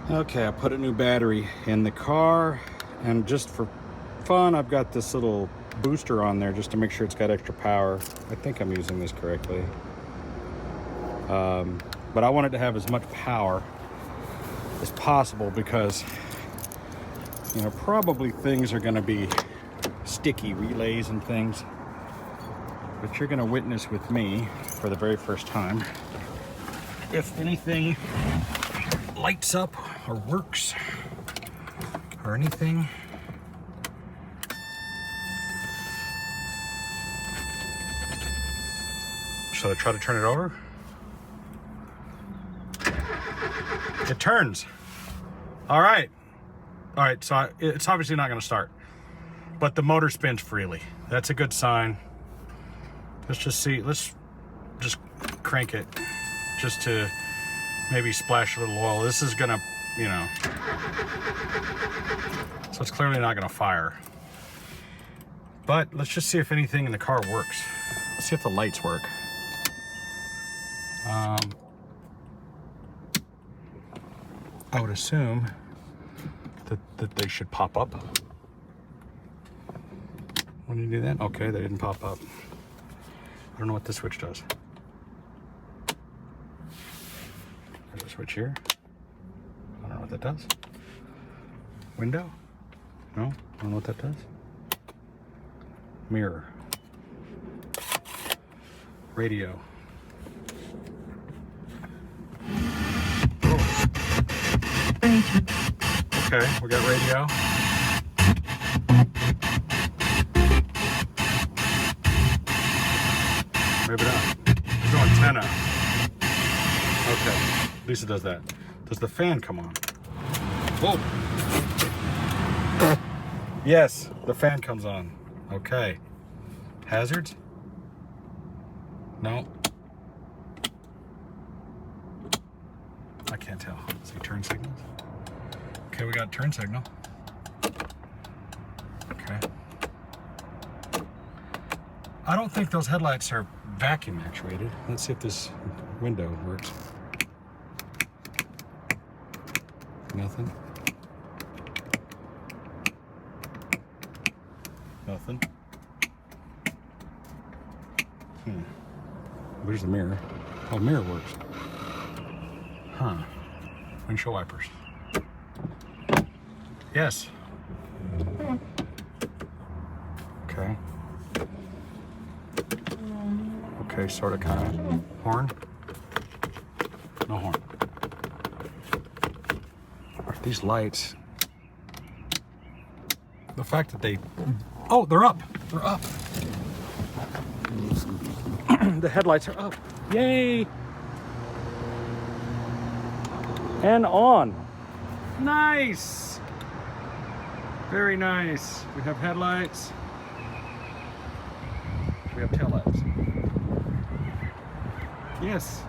Okay, I put a new battery in the car, and just for fun, I've got this little booster on there just to make sure it's got extra power. I think I'm using this correctly. But I want it to have as much power as possible because, you know, probably things are going to be sticky, relays and things. But you're going to witness with me for the very first time if anything lights up or works or anything. Should I try to turn it over? It turns. All right, so it's obviously not going to start, but the motor spins freely. That's a good sign. Let's just crank it just to maybe splash a little oil. This is gonna, you know, so it's clearly not gonna fire. But let's just see if anything in the car works. Let's see if the lights work. I would assume that they should pop up. When you do that, okay, they didn't pop up. I don't know what this switch does. There's a switch here. I don't know what that does. Window? No, I don't know what that does. Mirror. Radio. Okay, we got radio. Maybe not. There's no antenna. Okay, at least it does that. Does the fan come on? Whoa! Yes, the fan comes on. Okay. Hazards? No. I can't tell. See turn signals? Okay, we got turn signal. Okay. I don't think those headlights are vacuum actuated. Let's see if this window works. Nothing. Nothing. Where's the mirror? Oh, mirror works. Huh. Windshield wipers. Yes. Okay. Okay, sort of, kind of. Horn? No horn. These lights. The fact that they... Oh, they're up. They're up. The headlights are up. Yay! And on. Nice. Very nice. We have headlights. We have taillights. Yes.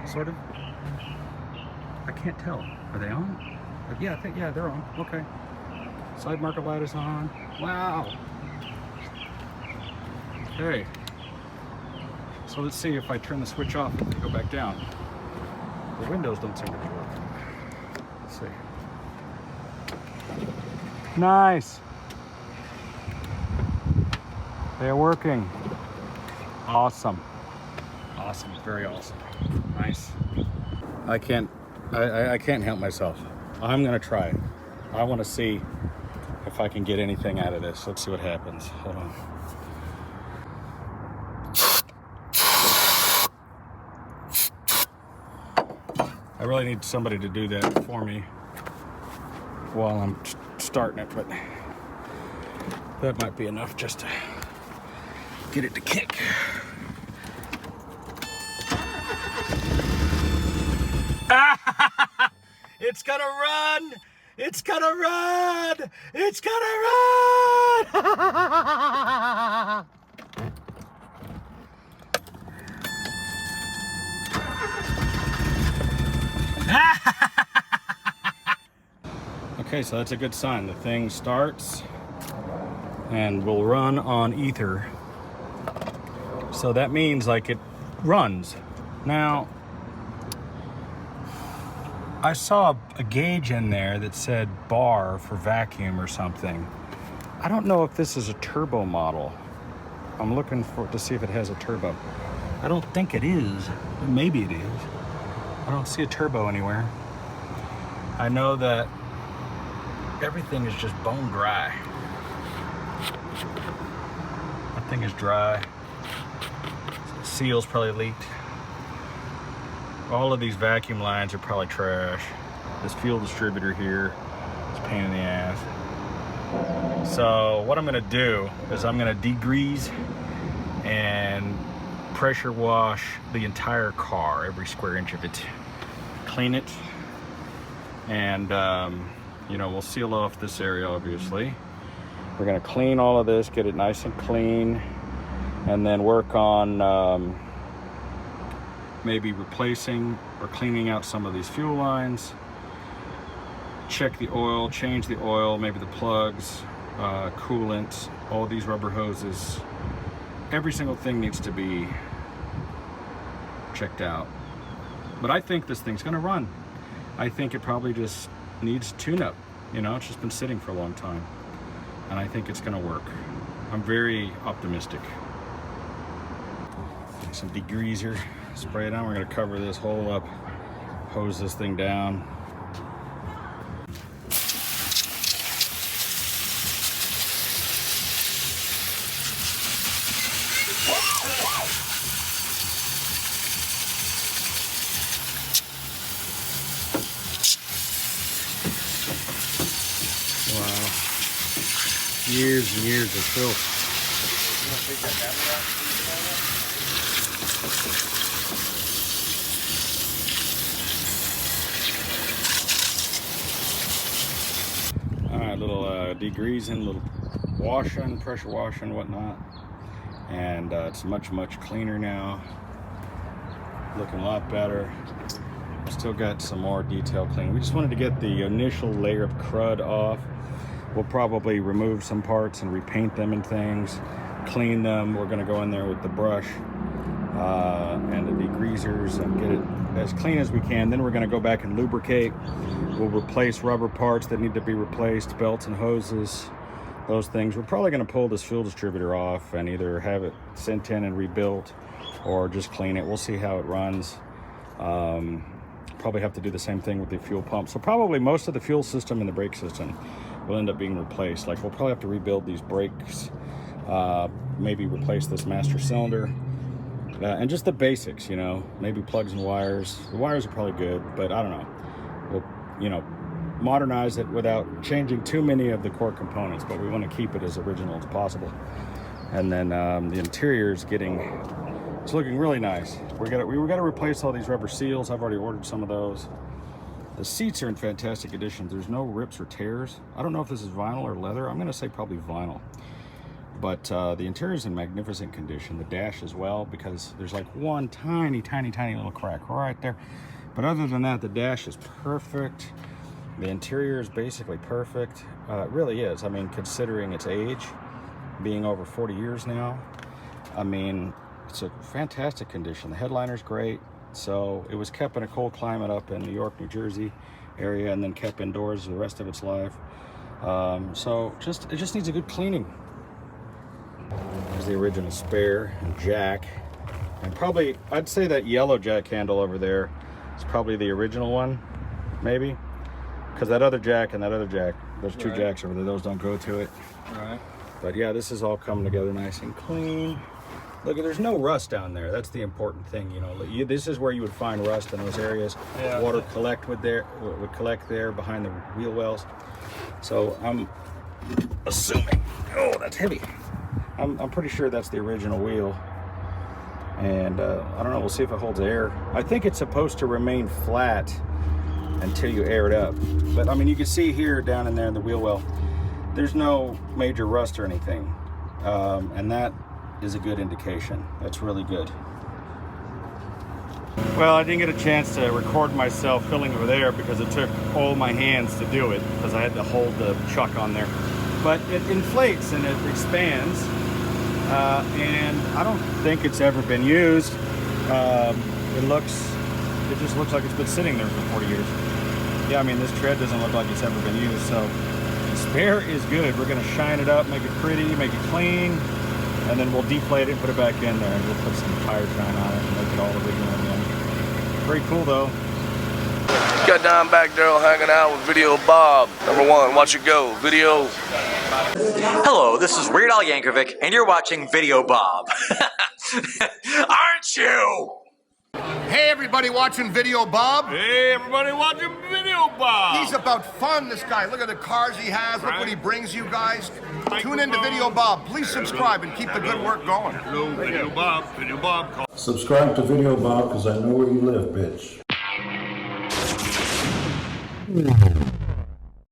Sort of. I can't tell. Are they on? Yeah, I think, yeah, they're on. Okay. Side marker light is on. Wow. Okay. So let's see if I turn the switch off and go back down. The windows don't seem to be working. Let's see. Nice. They're working. Awesome. Awesome. Very awesome. Nice. I can't help myself. I'm gonna try it. I want to see if I can get anything out of this. Let's see what happens. Hold on. I really need somebody to do that for me while I'm starting it, but that might be enough just to get it to kick. It's gonna run! It's gonna run! It's gonna run! Okay, so that's a good sign. The thing starts and will run on ether. So that means like it runs. Now, I saw a gauge in there that said bar for vacuum or something. I don't know if this is a turbo model. I'm looking to see if it has a turbo. I don't think it is, but maybe it is. I don't see a turbo anywhere. I know that everything is just bone dry. That thing is dry. Seal's probably leaked. All of these vacuum lines are probably trash. This fuel distributor here is a pain in the ass. So what I'm gonna do is I'm gonna degrease and pressure wash the entire car, every square inch of it. Clean it, and you know, we'll seal off this area, obviously. We're gonna clean all of this, get it nice and clean, and then work on maybe replacing or cleaning out some of these fuel lines. Check the oil, change the oil, maybe the plugs, coolant, all these rubber hoses. Every single thing needs to be checked out. But I think this thing's gonna run. I think it probably just needs tune-up. You know, it's just been sitting for a long time. And I think it's gonna work. I'm very optimistic. Some degreaser, spray it on. We're gonna cover this hole up, hose this thing down. Wow. Years and years of filth. Alright, little degreasing, little washing, pressure washing, whatnot. And it's much cleaner now. Looking a lot better. Still got some more detail cleaning. We just wanted to get the initial layer of crud off. We'll probably remove some parts and repaint them and things, clean them. We're gonna go in there with the brush and the degreasers and get it as clean as we can. Then we're gonna go back and lubricate. We'll replace rubber parts that need to be replaced, belts and hoses, those things. We're probably gonna pull this fuel distributor off and either have it sent in and rebuilt or just clean it. We'll see how it runs. Probably have to do the same thing with the fuel pump. So probably most of the fuel system and the brake system will end up being replaced. Like, we'll probably have to rebuild these brakes, maybe replace this master cylinder, and just the basics, you know, maybe plugs and wires. The wires are probably good, but I don't know. We'll, you know, modernize it without changing too many of the core components, but we want to keep it as original as possible. And then the interior is it's looking really nice. We got to replace all these rubber seals. I've already ordered some of those. The seats are in fantastic condition. There's no rips or tears. I don't know if this is vinyl or leather. I'm going to say probably vinyl. But the interior is in magnificent condition. The dash as well, because there's like one tiny little crack right there. But other than that, the dash is perfect. The interior is basically perfect. It really is. I mean, considering its age, being over 40 years now, I mean, it's a fantastic condition. The headliner's great. So it was kept in a cold climate up in New York, New Jersey area, and then kept indoors the rest of its life. So it just needs a good cleaning. There's the original spare and jack. And probably, I'd say that yellow jack handle over there is probably the original one, maybe. Because that other jack and that other jack, those two jacks over there, those don't go to it. Right. But yeah, this is all coming together nice and clean. Look, there's no rust down there. That's the important thing, you know. This is where you would find rust in those areas. Yeah. Water would collect there behind the wheel wells. So I'm assuming, oh, that's heavy. I'm pretty sure that's the original wheel. And I don't know, we'll see if it holds air. I think it's supposed to remain flat until you air it up. But I mean, you can see here down in there in the wheel well, there's no major rust or anything. And that is a good indication. That's really good. Well, I didn't get a chance to record myself filling over there because it took all my hands to do it, because I had to hold the chuck on there. But it inflates and it expands, and I don't think it's ever been used. It just looks like it's been sitting there for 40 years. Yeah, I mean, this tread doesn't look like it's ever been used, so the spare is good. We're gonna shine it up, make it pretty, make it clean, and then we'll deflate it and put it back in there, and we'll put some tire shine on it and make it all original again. Very cool though. Got Don back there hanging out with Video Bob. Number one, watch it go. Video. Hello, this is Weird Al Yankovic, and you're watching Video Bob. Aren't you? Hey everybody watching Video Bob. Hey, everybody watching Video Bob. He's about fun, this guy. Look at the cars he has. Look what he brings you guys. Tune into Video Bob. Please subscribe and keep the good work going. Hello, Video Bob. Video Bob. Subscribe to Video Bob because I know where you live, bitch.